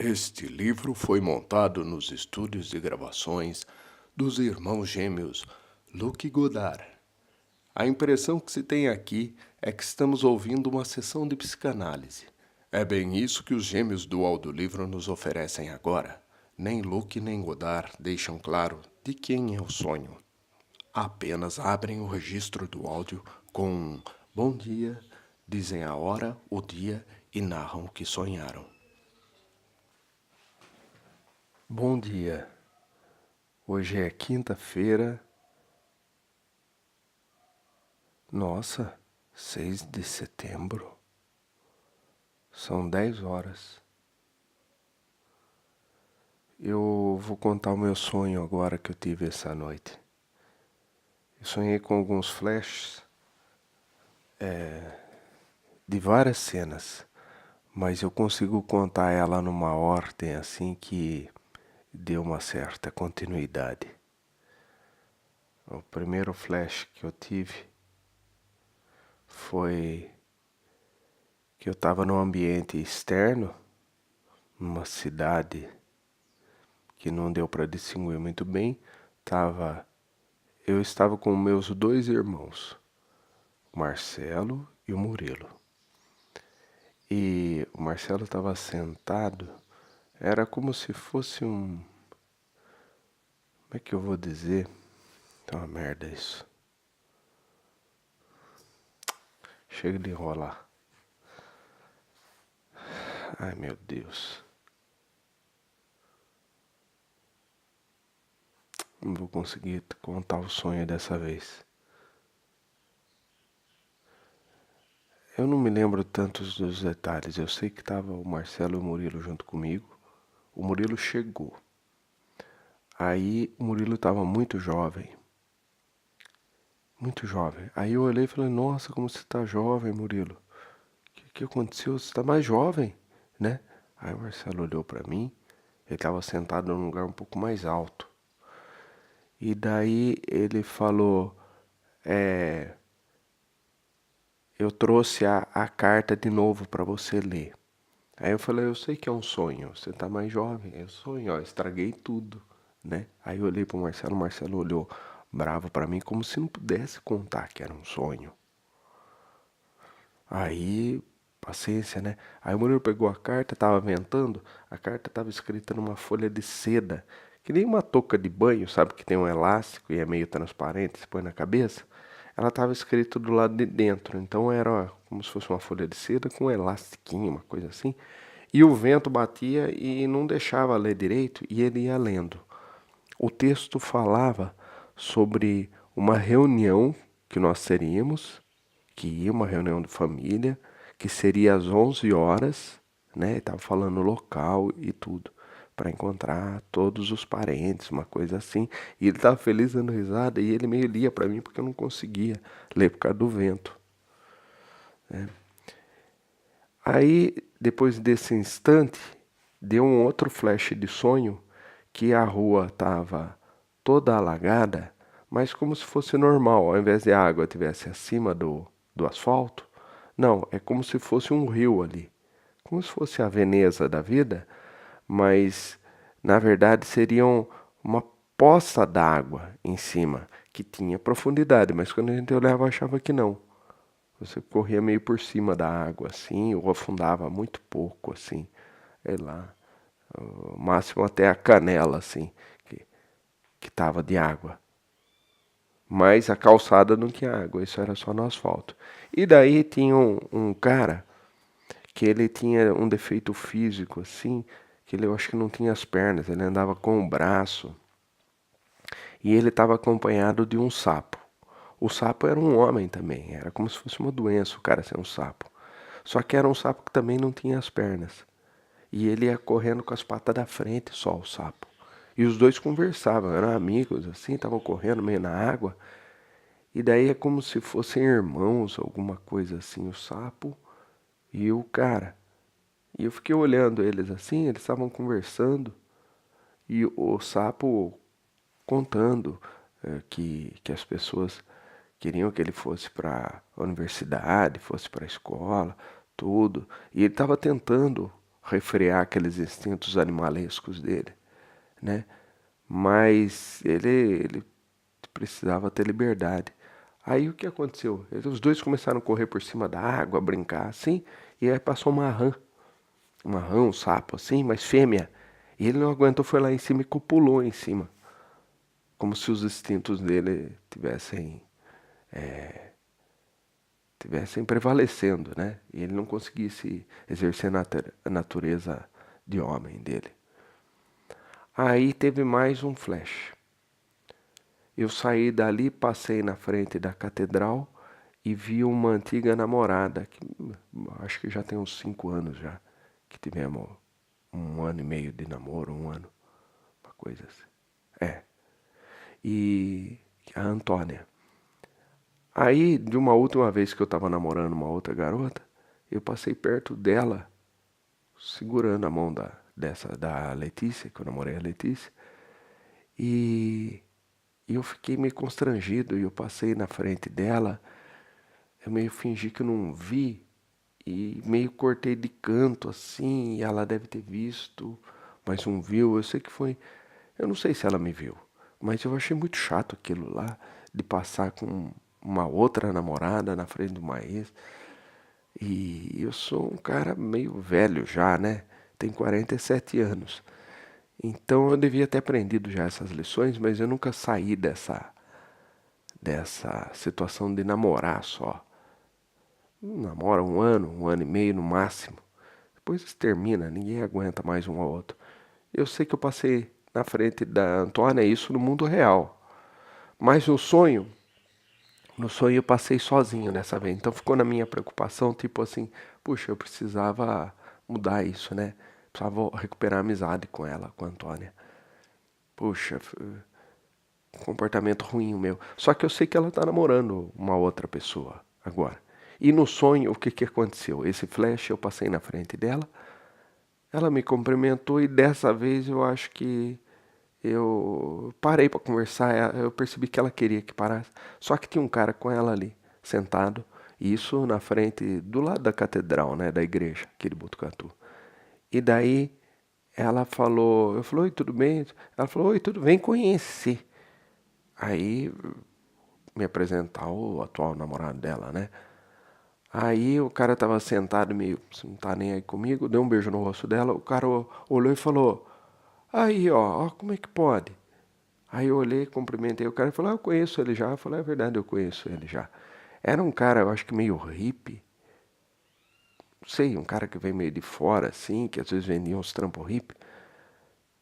Este livro foi montado nos estúdios de gravações dos irmãos gêmeos Luke e Godard. A impressão que se tem aqui é que estamos ouvindo uma sessão de psicanálise. É bem isso que os gêmeos do audiolivro nos oferecem agora. Nem Luke nem Godard deixam claro de quem é o sonho. Apenas abrem o registro do áudio com um bom dia, dizem a hora, o dia e narram o que sonharam. Bom dia. Hoje é quinta-feira. Nossa, 6 de setembro. São 10 horas. Eu vou contar o meu sonho agora que eu tive essa noite. Eu sonhei com alguns flashes de várias cenas, mas eu consigo contar ela numa ordem assim que deu uma certa continuidade. O primeiro flash que eu tive foi que eu estava num ambiente externo, numa cidade que não deu para distinguir muito bem. Eu estava com meus dois irmãos, o Marcelo e o Murilo. E o Marcelo estava sentado, era como se fosse um... Como é que eu vou dizer? Tá uma merda isso. Chega de enrolar. Ai, meu Deus. Não vou conseguir contar o sonho dessa vez. Eu não me lembro tantos dos detalhes. Eu sei que estava o Marcelo e o Murilo junto comigo. O Murilo chegou. Aí o Murilo estava muito jovem. Muito jovem. Aí eu olhei e falei, nossa, como você está jovem, Murilo. O que aconteceu? Você está mais jovem, né? Aí o Marcelo olhou para mim. Ele estava sentado num lugar um pouco mais alto. E daí ele falou, eu trouxe a carta de novo para você ler. Aí eu falei, eu sei que é um sonho, você tá mais jovem, é um sonho, ó, estraguei tudo, né? Aí eu olhei pro Marcelo, o Marcelo olhou bravo para mim, como se não pudesse contar que era um sonho. Aí, paciência, né? Aí o Murilo pegou a carta, tava ventando, a carta tava escrita numa folha de seda, que nem uma touca de banho, sabe, que tem um elástico e é meio transparente, se põe na cabeça. Ela tava escrita do lado de dentro, então era ó, como se fosse uma folha de seda com um elastiquinho, uma coisa assim. E o vento batia e não deixava ler direito, e ele ia lendo. O texto falava sobre uma reunião que nós teríamos, que ia uma reunião de família, que seria às 11 horas, né? Estava falando o local e tudo, para encontrar todos os parentes, uma coisa assim. E ele estava feliz dando risada e ele meio lia para mim porque eu não conseguia ler por causa do vento. Aí, depois desse instante, deu um outro flash de sonho que a rua estava toda alagada, mas como se fosse normal, ao invés de a água estivesse acima do asfalto, não, é como se fosse um rio ali, como se fosse a Veneza da vida, mas na verdade seriam uma poça d'água em cima, que tinha profundidade, mas quando a gente olhava achava que não. Você corria meio por cima da água, assim, ou afundava muito pouco, assim, sei lá, o máximo até a canela, assim, que tava de água. Mas a calçada não tinha água, isso era só no asfalto. E daí tinha um cara que ele tinha um defeito físico, assim, que ele eu acho que não tinha as pernas, ele andava com o braço. E ele estava acompanhado de um sapo. O sapo era um homem também, era como se fosse uma doença o cara ser um sapo. Só que era um sapo que também não tinha as pernas. E ele ia correndo com as patas da frente só, o sapo. E os dois conversavam, eram amigos, assim, estavam correndo meio na água. E daí é como se fossem irmãos, alguma coisa assim, o sapo e o cara. E eu fiquei olhando eles assim, eles estavam conversando. E o sapo contando que as pessoas queriam que ele fosse para a universidade, fosse para a escola, tudo. E ele estava tentando refrear aqueles instintos animalescos dele, né? Mas ele precisava ter liberdade. Aí o que aconteceu? Os dois começaram a correr por cima da água, a brincar assim, e aí passou uma rã, um sapo assim, mas fêmea. E ele não aguentou, foi lá em cima e copulou em cima, como se os instintos dele tivessem prevalecendo, né? E ele não conseguisse exercer a natureza de homem dele. Aí teve mais um flash. Eu saí dali, passei na frente da catedral e vi uma antiga namorada, que acho que já tem uns 5 anos já, que tivemos 1 ano e meio de namoro, 1 ano, uma coisa assim. É. E a Antônia. Aí, de uma última vez que eu tava namorando uma outra garota, eu passei perto dela, segurando a mão da Letícia, que eu namorei a Letícia, e, e eu fiquei meio constrangido, e eu passei na frente dela, eu meio fingi que eu não vi, e meio cortei de canto assim, e ela deve ter visto, mas não viu, eu sei que foi, eu não sei se ela me viu, mas eu achei muito chato aquilo lá, de passar com uma outra namorada na frente de uma ex. E eu sou um cara meio velho já, né? Tenho 47 anos. Então eu devia ter aprendido já essas lições, mas eu nunca saí dessa situação de namorar só. Namora 1 ano e meio no máximo. Depois termina, ninguém aguenta mais um ao outro. Eu sei que eu passei na frente da Antônia isso no mundo real. Mas no sonho eu passei sozinho dessa vez. Então ficou na minha preocupação, tipo assim, puxa, eu precisava mudar isso, né? Precisava recuperar a amizade com ela, com a Antônia. Puxa, comportamento ruim o meu. Só que eu sei que ela tá namorando uma outra pessoa agora. E no sonho, o que que aconteceu? Esse flash, eu passei na frente dela, ela me cumprimentou e dessa vez eu acho que eu parei para conversar, eu percebi que ela queria que parasse. Só que tinha um cara com ela ali, sentado, e isso na frente, do lado da catedral, né, da igreja aqui de Botucatu. E daí ela falou, eu falei, oi, tudo bem? Ela falou, oi, tudo bem, conhecer. Aí me apresentar o atual namorado dela, né? Aí o cara tava sentado meio, não tá nem aí comigo, deu um beijo no rosto dela, o cara olhou e falou, aí ó, como é que pode? Aí eu olhei, cumprimentei o cara e falei, eu conheço ele já. Eu falei, é verdade, eu conheço ele já. Era um cara, eu acho que meio hippie. Não sei, um cara que vem meio de fora, assim, que às vezes vendia uns trampos hippie.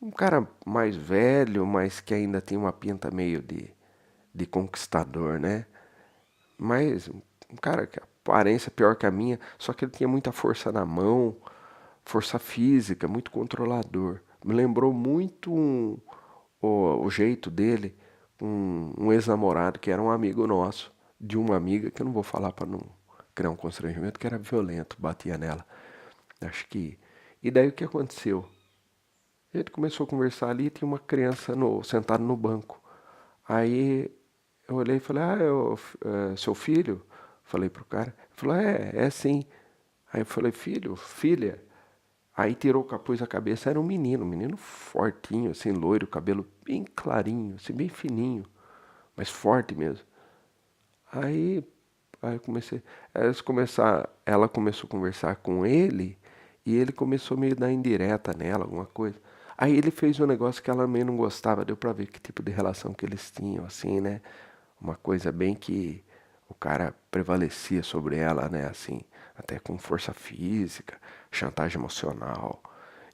Um cara mais velho, mas que ainda tinha uma pinta meio de conquistador, né? Mas um cara que a aparência pior que a minha, só que ele tinha muita força na mão, força física, muito controlador. Me lembrou muito o jeito dele, um ex-namorado que era um amigo nosso, de uma amiga que eu não vou falar para não criar um constrangimento, que era violento, batia nela. Acho que. E daí o que aconteceu? A gente começou a conversar ali, tinha uma criança sentada no banco. Aí eu olhei e falei, seu filho? Falei pro cara. Ele falou, é sim. Aí eu falei, filho, filha. Aí tirou o capuz da cabeça, era um menino fortinho, assim, loiro, cabelo bem clarinho, assim, bem fininho, mas forte mesmo. Aí, aí eu comecei, ela começou a conversar com ele e ele começou meio a dar indireta nela, alguma coisa. Aí ele fez um negócio que ela meio não gostava, deu pra ver que tipo de relação que eles tinham, assim, né? Uma coisa bem que o cara prevalecia sobre ela, né? Assim, até com força física, chantagem emocional.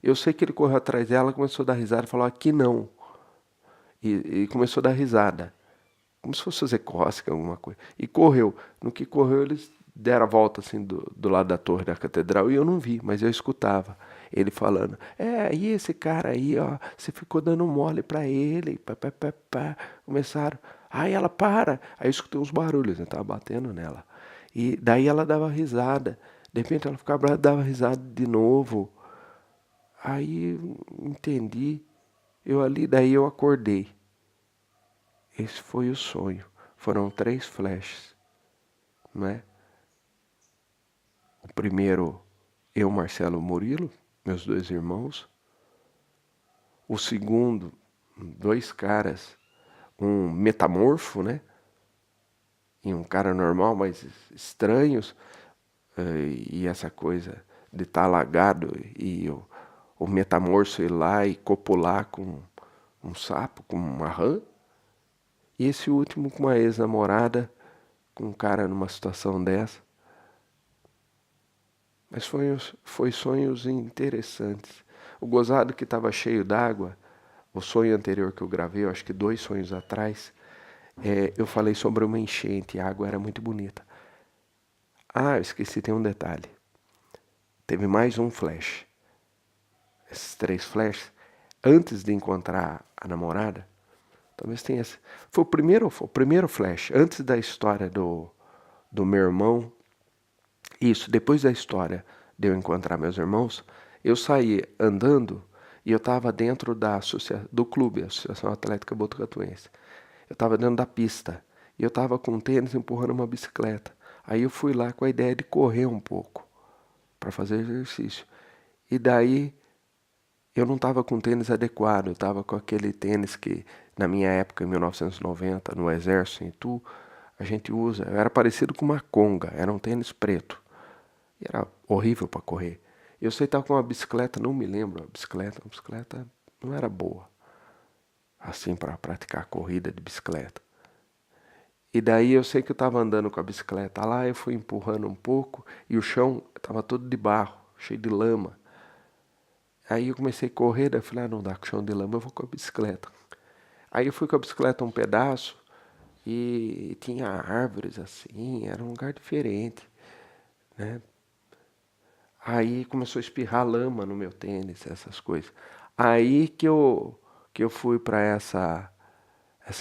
Eu sei que ele correu atrás dela, começou a dar risada e falou aqui não. E começou a dar risada. Como se fosse fazer cócega, alguma coisa. E correu. No que correu, eles deram a volta assim do lado da torre da catedral e eu não vi, mas eu escutava ele falando: e esse cara aí, ó, você ficou dando mole pra ele. Pá, pá, pá, pá. Começaram. Aí ela para. Aí eu escutei uns barulhos, eu tava batendo nela. E daí ela dava risada. De repente ela ficava brava, dava risada de novo. Aí entendi. Eu ali, daí eu acordei. Esse foi o sonho. Foram 3 flashes, não é? O primeiro, eu, Marcelo Murilo. meus dois irmãos. O segundo, dois caras, um metamorfo, né? E um cara normal, mas estranhos. E essa coisa de estar alagado e o metamorfo ir lá e copular com um sapo, com uma rã. E esse último com uma ex-namorada, com um cara numa situação dessa. Mas foi sonhos interessantes. O gozado que estava cheio d'água, o sonho anterior que eu gravei, eu acho que 2 sonhos atrás, eu falei sobre uma enchente, a água era muito bonita. Ah, eu esqueci, tem um detalhe. Teve mais um flash. Esses 3 flashes, antes de encontrar a namorada, talvez tenha esse. Foi o primeiro flash, antes da história do meu irmão. Isso, depois da história de eu encontrar meus irmãos, eu saí andando e eu estava dentro do clube, a Associação Atlética Botucatuense. Eu estava dentro da pista e eu estava com um tênis empurrando uma bicicleta. Aí eu fui lá com a ideia de correr um pouco para fazer exercício. E daí eu não estava com o tênis adequado, eu estava com aquele tênis que na minha época, em 1990, no exército em Itu, a gente usa. Era parecido com uma conga, era um tênis preto. E era horrível para correr. Eu sei que estava com uma bicicleta, não me lembro, a bicicleta não era boa, assim para praticar corrida de bicicleta. E daí eu sei que eu estava andando com a bicicleta lá, eu fui empurrando um pouco e o chão estava todo de barro, cheio de lama. Aí eu comecei a correr, daí eu falei, não dá com chão de lama, eu vou com a bicicleta. Aí eu fui com a bicicleta um pedaço e tinha árvores assim, era um lugar diferente, né? Aí começou a espirrar lama no meu tênis, essas coisas. Aí que eu fui para essa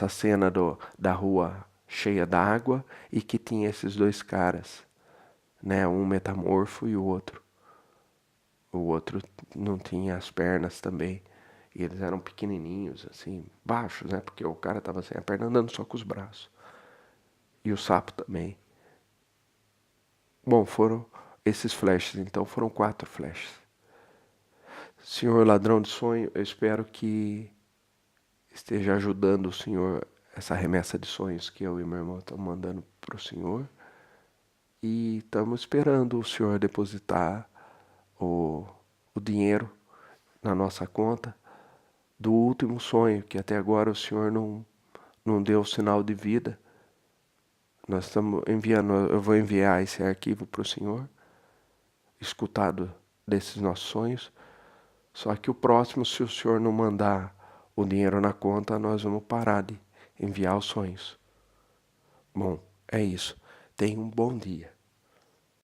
cena da rua cheia d'água e que tinha esses 2 caras, né? Um metamorfo e o outro. O outro não tinha as pernas também. E eles eram pequenininhos, assim, baixos, né? Porque o cara tava sem a perna andando só com os braços. E o sapo também. Bom, foram esses flashes, então foram 4 flashes. Senhor ladrão de sonho, eu espero que esteja ajudando o senhor essa remessa de sonhos que eu e meu irmão estamos mandando para o senhor. E estamos esperando o senhor depositar o, o dinheiro na nossa conta do último sonho, que até agora o senhor não deu sinal de vida. Nós estamos enviando, eu vou enviar esse arquivo para o senhor, escutado desses nossos sonhos. Só que o próximo, se o senhor não mandar o dinheiro na conta, nós vamos parar de enviar os sonhos. Bom, é isso. Tenha um bom dia.